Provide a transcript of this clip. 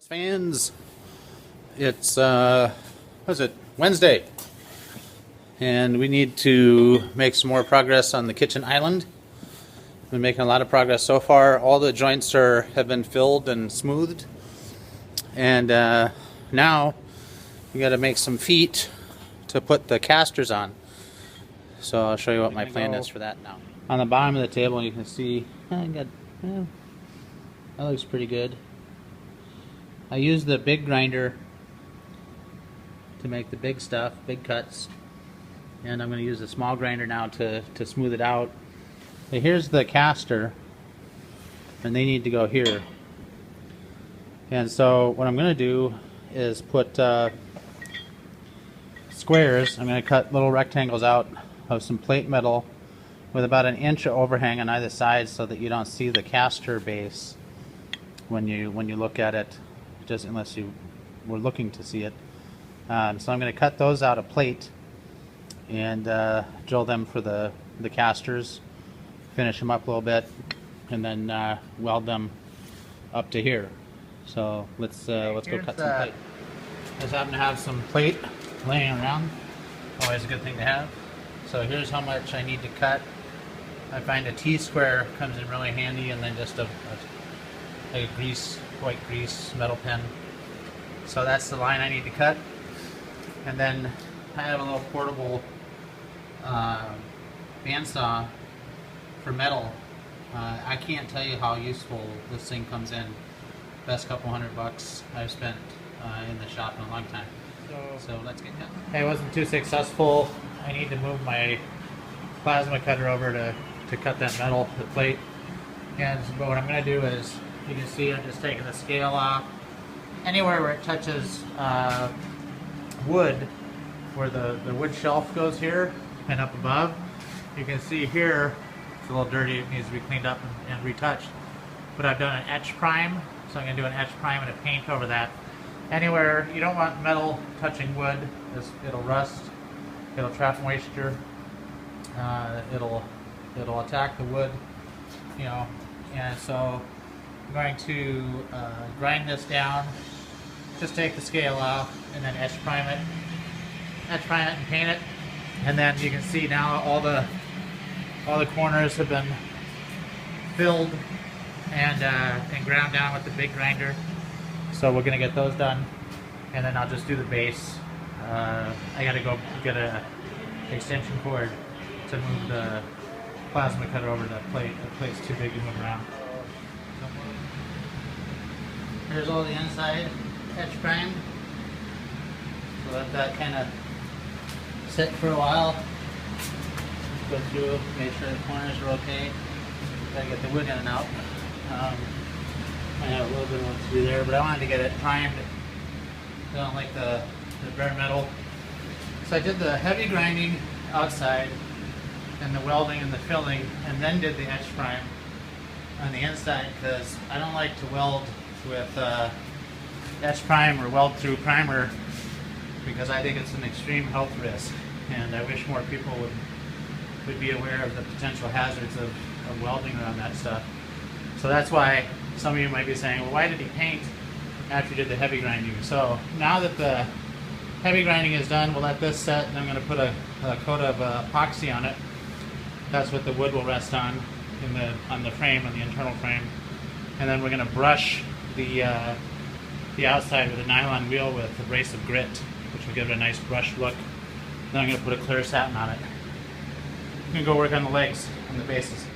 Fans, it's what is it, Wednesday, and we need to make some more progress on the kitchen island. Been making a lot of progress so far. All the joints have been filled and smoothed, and now we got to make some feet to put the casters on. So I'll show you what my plan is for that now. On the bottom of the table you can see that looks pretty good. I use the big grinder to make the big stuff, big cuts, and I'm going to use the small grinder now to smooth it out. But here's the caster, and they need to go here. And so what I'm going to do is put squares. I'm going to cut little rectangles out of some plate metal with about an inch of overhang on either side, so that you don't see the caster base when you look at it, just unless you were looking to see it. So I'm going to cut those out of plate and drill them for the casters, finish them up a little bit, and then weld them up to here. So let's go cut some plate. Just happen to have some plate laying around. Always a good thing to have. So here's how much I need to cut. I find a T-square comes in really handy, and then just a white grease metal pen. So that's the line I need to cut. And then I have a little portable bandsaw for metal. I can't tell you how useful this thing comes in. Best couple $100 I've spent in the shop in a long time. So let's get that. Hey, it wasn't too successful. I need to move my plasma cutter over to cut that metal, the plate. But what I'm going to do is, you can see I'm just taking the scale off. Anywhere where it touches wood, where the wood shelf goes here and up above, you can see here it's a little dirty, it needs to be cleaned up and retouched. But I've done an etch prime, so I'm going to do an etch prime and a paint over that. Anywhere you don't want metal touching wood, it'll rust, it'll trap moisture, it'll attack the wood, you know. And so I'm going to grind this down, just take the scale off, and then etch prime it and paint it. And then you can see now all the corners have been filled and ground down with the big grinder. So we're gonna get those done, and then I'll just do the base. I gotta go get a extension cord to move the plasma cutter over the plate. The plate's too big to move around. Here's all the inside etch prime. So let that kind of sit for a while. Go through, make sure the corners are okay. Gotta get the wood in and out. I have a little bit of work to do there, but I wanted to get it primed. I don't like the bare metal. So I did the heavy grinding outside and the welding and the filling, and then did the etch prime on the inside, because I don't like to weld with etch prime or weld through primer, because I think it's an extreme health risk, and I wish more people would be aware of the potential hazards of welding around that stuff. So that's why some of you might be saying, well, why did he paint after you did the heavy grinding? So now that the heavy grinding is done, we'll let this set, and I'm going to put a coat of epoxy on it. That's what the wood will rest on the frame, on the internal frame. And then we're going to brush the outside with a nylon wheel with abrasive grit, which will give it a nice brush look. Then I'm going to put a clear satin on it. I'm going to go work on the legs and the bases.